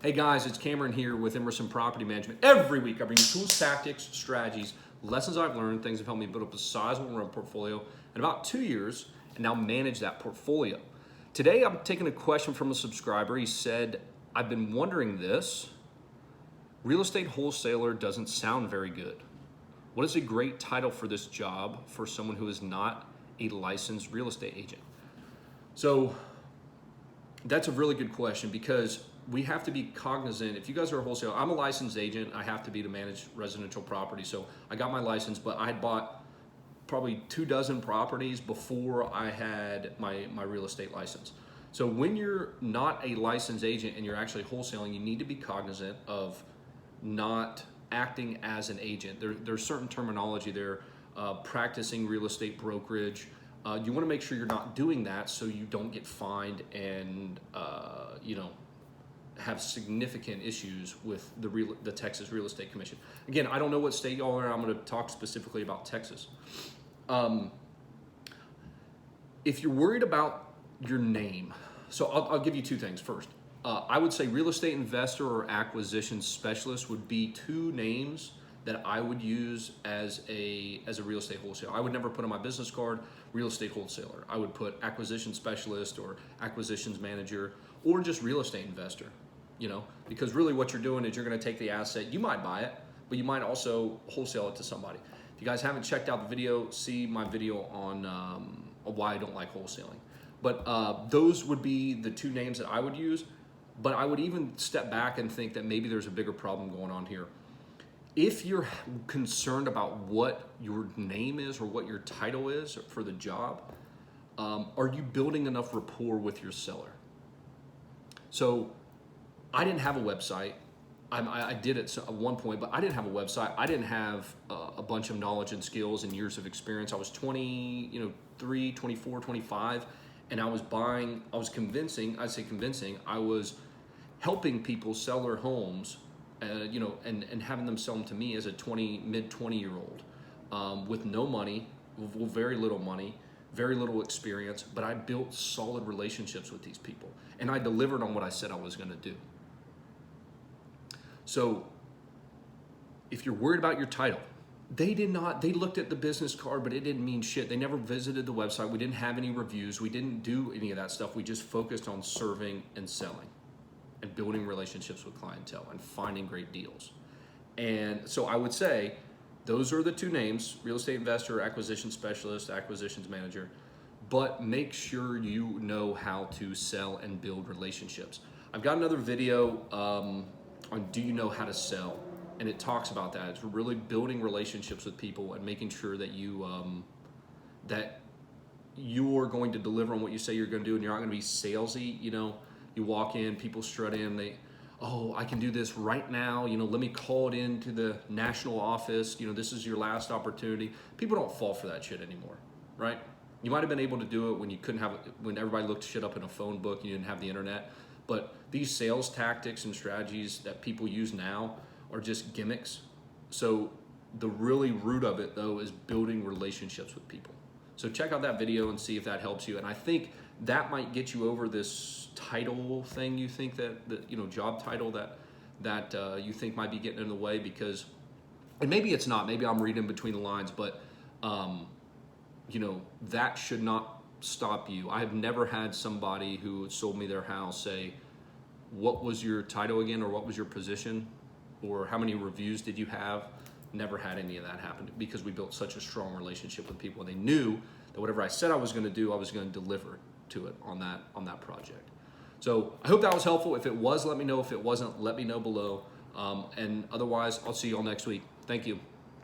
Hey guys, it's Cameron here with Emerson Property Management. Every week I bring you tools, tactics, strategies, lessons I've learned, things that have helped me build up a sizable rental portfolio in about 2 years and now manage that portfolio. Today I'm taking a question from a subscriber. He said, I've been wondering this. Real estate wholesaler doesn't sound very good. What is a great title for this job for someone who is not a licensed real estate agent? So that's a really good question because we have to be cognizant. If you guys are a wholesaler, I'm a licensed agent. I have to be to manage residential property. So I got my license, but I had bought probably 24 properties before I had my real estate license. So when you're not a licensed agent and you're actually wholesaling, you need to be cognizant of not acting as an agent. There's certain terminology there, practicing real estate brokerage. You want to make sure you're not doing that so you don't get fined and have significant issues with the Texas Real Estate Commission. Again, I don't know what state y'all are in. I'm going to talk specifically about Texas. If you're worried about your name, so I'll give you two things. First, I would say real estate investor or acquisition specialist would be two names that I would use as a real estate wholesaler. I would never put on my business card real estate wholesaler. I would put acquisition specialist or acquisitions manager or just real estate investor, because really what you're doing is you're going to take the asset, you might buy it, but you might also wholesale it to somebody. If you guys haven't checked out the video, see my video on why I don't like wholesaling. But those would be the two names that I would use. But I would even step back and think that maybe there's a bigger problem going on here. If you're concerned about what your name is or what your title is for the job, are you building enough rapport with your seller? So I didn't have a website. I did it at one point, but I didn't have a website. I didn't have a bunch of knowledge and skills and years of experience. I was 23, 24, 25, and I was convincing, I was helping people sell their homes, and having them sell them to me as a mid 20-year-old with no money, with very little money, very little experience, but I built solid relationships with these people, and I delivered on what I said I was going to do. So if you're worried about your title, they looked at the business card, but it didn't mean shit. They never visited the website. We didn't have any reviews. We didn't do any of that stuff. We just focused on serving and selling and building relationships with clientele and finding great deals. And so I would say those are the two names: real estate investor, acquisition specialist, acquisitions manager. But make sure you know how to sell and build relationships. I've got another video on do you know how to sell? And it talks about that. It's really building relationships with people and making sure that you're going to deliver on what you say you're going to do, and you're not going to be salesy. You walk in, people strut in, I can do this right now. Let me call it into the national office. This is your last opportunity. People don't fall for that shit anymore, right? You might have been able to do it when everybody looked shit up in a phone book and you didn't have the internet. But these sales tactics and strategies that people use now are just gimmicks. So the really root of it, though, is building relationships with people. So check out that video and see if that helps you. And I think that might get you over this title thing you think that job title that you think might be getting in the way, because, and maybe it's not, maybe I'm reading between the lines, but that should not stop you. I have never had somebody who sold me their house say, what was your title again, or what was your position, or how many reviews did you have? Never had any of that happen, because we built such a strong relationship with people. They knew that whatever I said I was going to do, I was going to deliver to it on that project. So I hope that was helpful. If it was, let me know. If it wasn't, let me know below. And otherwise, I'll see you all next week. Thank you.